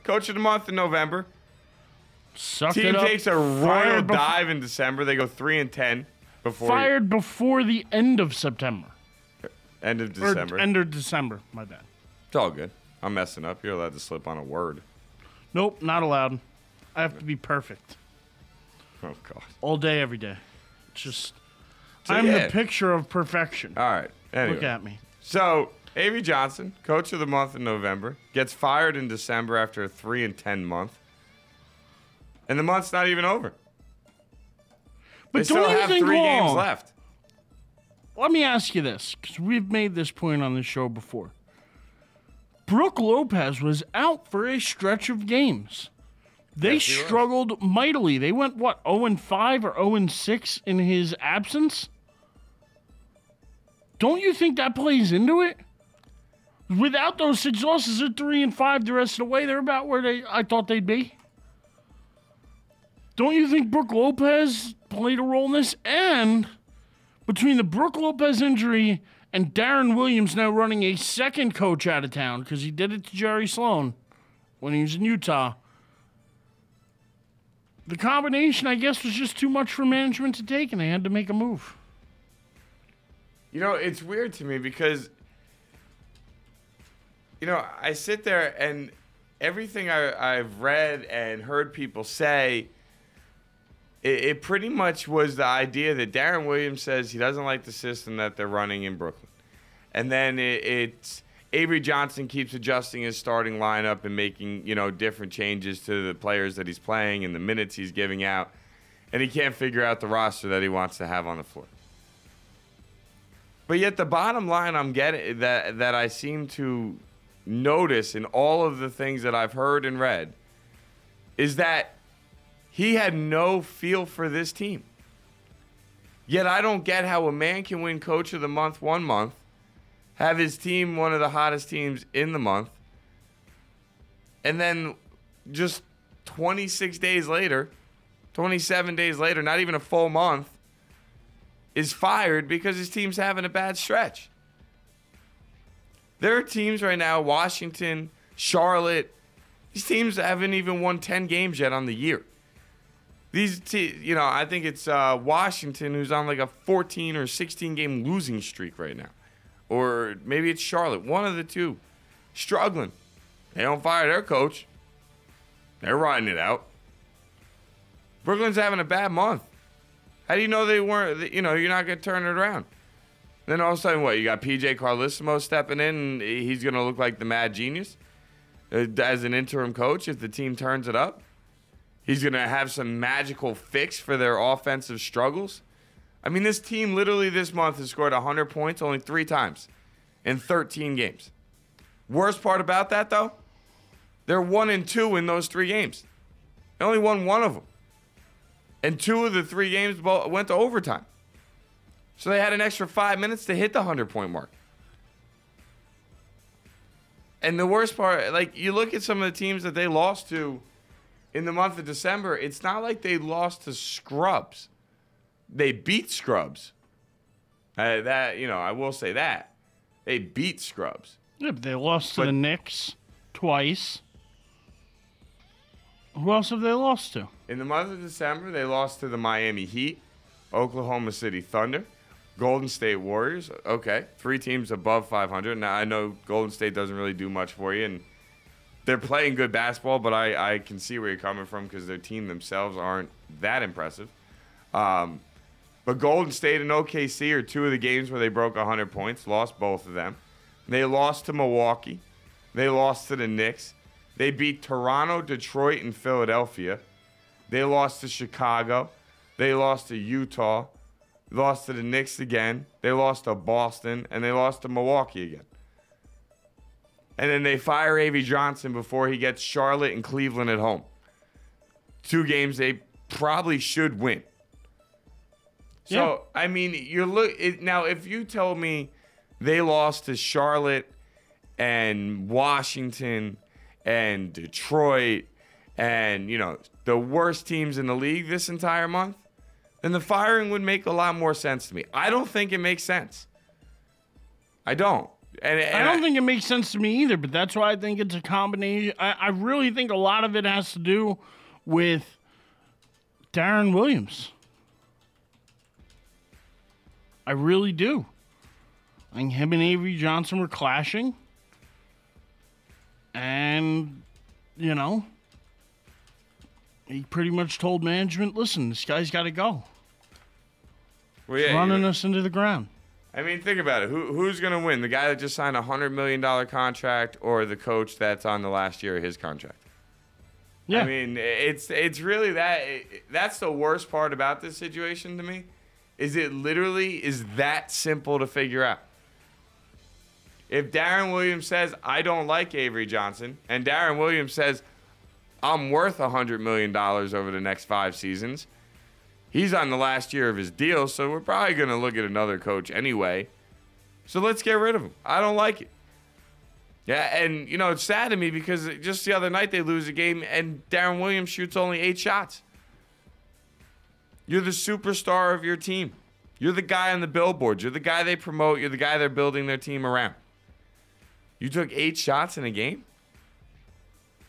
Coach of the month in November. Suck Team it up. takes a royal dive in December. They go 3-10 before fired before the end of September. End of December. End of December. My bad. It's all good. I'm messing up. You're allowed to slip on a word. Nope, not allowed. I have to be perfect. Oh, God. All day, every day. It's just, So, I'm yeah. the picture of perfection. All right. Anyway. Look at me. So, Avery Johnson, coach of the month in November, gets fired in December after a 3-10 month. And the month's not even over. But They still have 3 games left. Let me ask you this, because we've made this point on the show before. Brook Lopez was out for a stretch of games. They Yes, he was. struggled mightily. They went, 0-5 or 0-6 in his absence? Don't you think that plays into it? Without those 6 losses, they're 3-5 the rest of the way. They're about where I thought they'd be. Don't you think Brook Lopez played a role in this? And between the Brook Lopez injury and Darren Williams now running a second coach out of town because he did it to Jerry Sloan when he was in Utah, the combination, I guess, was just too much for management to take, and they had to make a move. You know, it's weird to me because, I sit there and everything I've read and heard people say, it pretty much was the idea that Darren Williams says he doesn't like the system that they're running in Brooklyn. And then it's Avery Johnson keeps adjusting his starting lineup and making, different changes to the players that he's playing and the minutes he's giving out. And he can't figure out the roster that he wants to have on the floor. But yet the bottom line I'm getting that I seem to notice in all of the things that I've heard and read is that he had no feel for this team. Yet I don't get how a man can win Coach of the Month 1 month, have his team one of the hottest teams in the month, and then just 26 days later, 27 days later, not even a full month, is fired because his team's having a bad stretch. There are teams right now, Washington, Charlotte, these teams haven't even won 10 games yet on the year. I think it's Washington who's on like a 14 or 16 game losing streak right now. Or maybe it's Charlotte, one of the two, struggling. They don't fire their coach. They're riding it out. Brooklyn's having a bad month. How do you know they weren't, you're not going to turn it around? Then all of a sudden, you got PJ Carlissimo stepping in, and he's going to look like the mad genius as an interim coach if the team turns it up? He's going to have some magical fix for their offensive struggles? I mean, this team literally this month has scored 100 points only 3 times in 13 games. Worst part about that, though, they're 1-2 in those 3 games. They only won 1 of them. And 2 of the 3 games went to overtime. So they had an extra 5 minutes to hit the 100-point mark. And the worst part, you look at some of the teams that they lost to in the month of December, it's not like they lost to scrubs. They beat scrubs. I will say that. They beat scrubs. Yeah, but they lost to the Knicks twice. Who else have they lost to? In the month of December, they lost to the Miami Heat, Oklahoma City Thunder, Golden State Warriors. Okay, 3 teams above 500. Now, I know Golden State doesn't really do much for you, and they're playing good basketball, but I can see where you're coming from because their team themselves aren't that impressive. But Golden State and OKC are 2 of the games where they broke 100 points, lost both of them. They lost to Milwaukee. They lost to the Knicks. They beat Toronto, Detroit, and Philadelphia. They lost to Chicago. They lost to Utah. They lost to the Knicks again. They lost to Boston. And they lost to Milwaukee again. And then they fire Avery Johnson before he gets Charlotte and Cleveland at home. 2 games they probably should win. So, I mean, now if you told me they lost to Charlotte and Washington and Detroit and, the worst teams in the league this entire month, then the firing would make a lot more sense to me. I don't think it makes sense. I don't. And I don't think it makes sense to me either, but that's why I think it's a combination. I really think a lot of it has to do with Darren Williams. I really do. I think him and Avery Johnson were clashing. And, you know, he pretty much told management, listen, this guy's got to go. Well, He's running us into the ground. I mean, think about it. Who's going to win? The guy that just signed a $100 million contract or the coach that's on the last year of his contract? Yeah. I mean, it's really that. That's the worst part about this situation to me, is it literally is that simple to figure out. If Darren Williams says, I don't like Avery Johnson, and Darren Williams says, I'm worth $100 million over the next 5 seasons, he's on the last year of his deal, so we're probably going to look at another coach anyway. So let's get rid of him. I don't like it. Yeah, and, you know, it's sad to me because just the other night they lose a game and Darren Williams shoots only 8 shots. You're the superstar of your team. You're the guy on the billboards. You're the guy they promote. You're the guy they're building their team around. You took 8 shots in a game?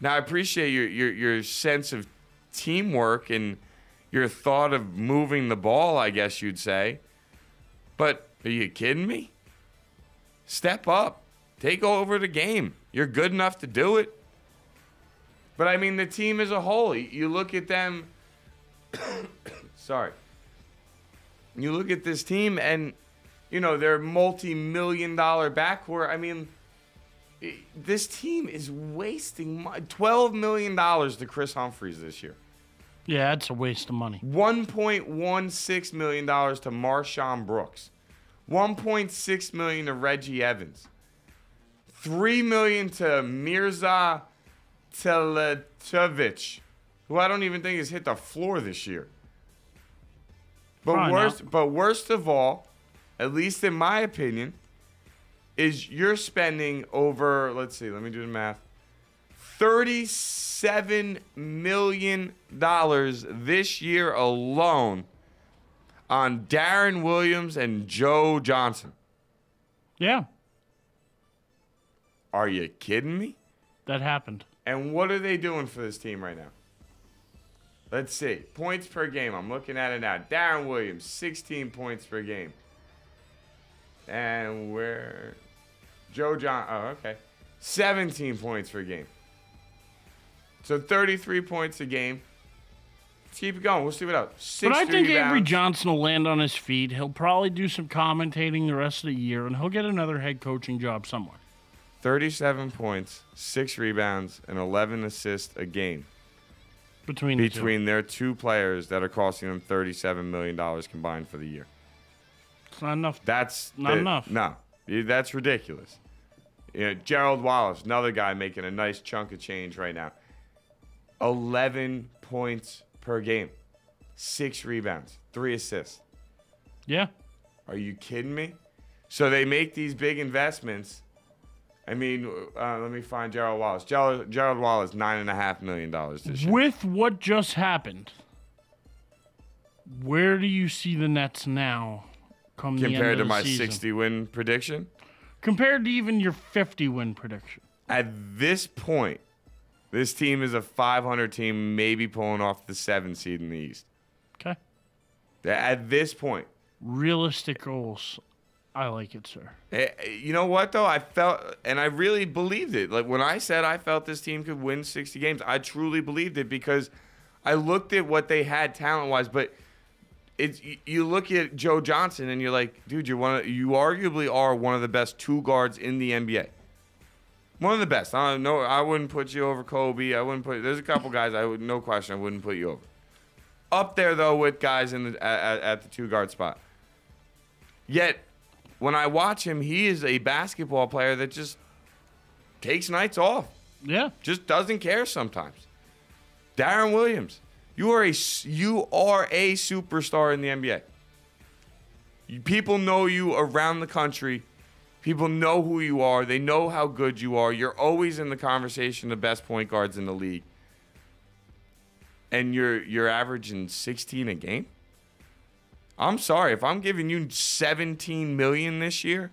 Now, I appreciate your sense of teamwork and your thought of moving the ball, I guess you'd say. But are you kidding me? Step up. Take over the game. You're good enough to do it. But, I mean, the team as a whole, you look at them. Sorry. You look at this team and, you know, they're multi-million-dollar backcourt. I mean, this team is wasting $12 million to Chris Humphries this year. Yeah, that's a waste of money. $1.16 million to Marshawn Brooks. $1.6 million to Reggie Evans. $3 million to Mirza Teletovic, who I don't even think has hit the floor this year. But worst of all, at least in my opinion, is you're spending over, let's see, let me do the math, $37 million this year alone on Darren Williams and Joe Johnson. Yeah. Are you kidding me? That happened. And what are they doing for this team right now? Let's see. Points per game. I'm looking at it now. Darren Williams, 16 points per game. And where? Joe John. Oh, okay. 17 points per game. So 33 points a game. Let's keep it going. We'll see what else. But I think rebounds. Avery Johnson will land on his feet. He'll probably do some commentating the rest of the year, and he'll get another head coaching job somewhere. 37 points, 6 rebounds, and 11 assists a game. Between their 2 players that are costing them $37 million combined for the year. It's not enough. That's not enough. No, that's ridiculous. You know, Gerald Wallace, another guy making a nice chunk of change right now. 11 points per game, 6 rebounds, 3 assists. Yeah. Are you kidding me? So they make these big investments. I mean, let me find Gerald Wallace. Gerald Wallace, $9.5 million this year. With what just happened, where do you see the Nets now come the end Compared of to the my season? 60-win prediction? Compared to even your 50-win prediction. At this point, this team is a 500 team, maybe pulling off the 7 seed in the East. Okay. At this point. Realistic goals. I like it, sir. You know what, though? I felt, and I really believed it. Like, when I said I felt this team could win 60 games, I truly believed it because I looked at what they had talent-wise. But you look at Joe Johnson, and you're like, dude, you arguably are one of the best 2 guards in the NBA. One of the best. I wouldn't put you over Kobe. There's a couple guys no question I wouldn't put you over. Up there, though, with guys at the 2 guard spot. Yet, when I watch him, he is a basketball player that just takes nights off. Yeah. Just doesn't care sometimes. Darren Williams, you are a superstar in the NBA. People know you around the country. People know who you are. They know how good you are. You're always in the conversation of best point guards in the league. And you're averaging 16 a game? I'm sorry, if I'm giving you $17 million this year,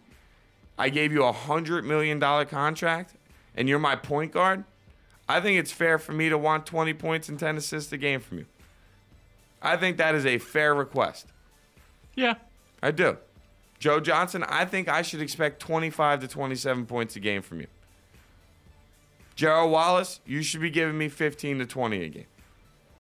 I gave you a $100 million contract, and you're my point guard, I think it's fair for me to want 20 points and 10 assists a game from you. I think that is a fair request. Yeah. I do. Joe Johnson, I think I should expect 25 to 27 points a game from you. Gerald Wallace, you should be giving me 15 to 20 a game.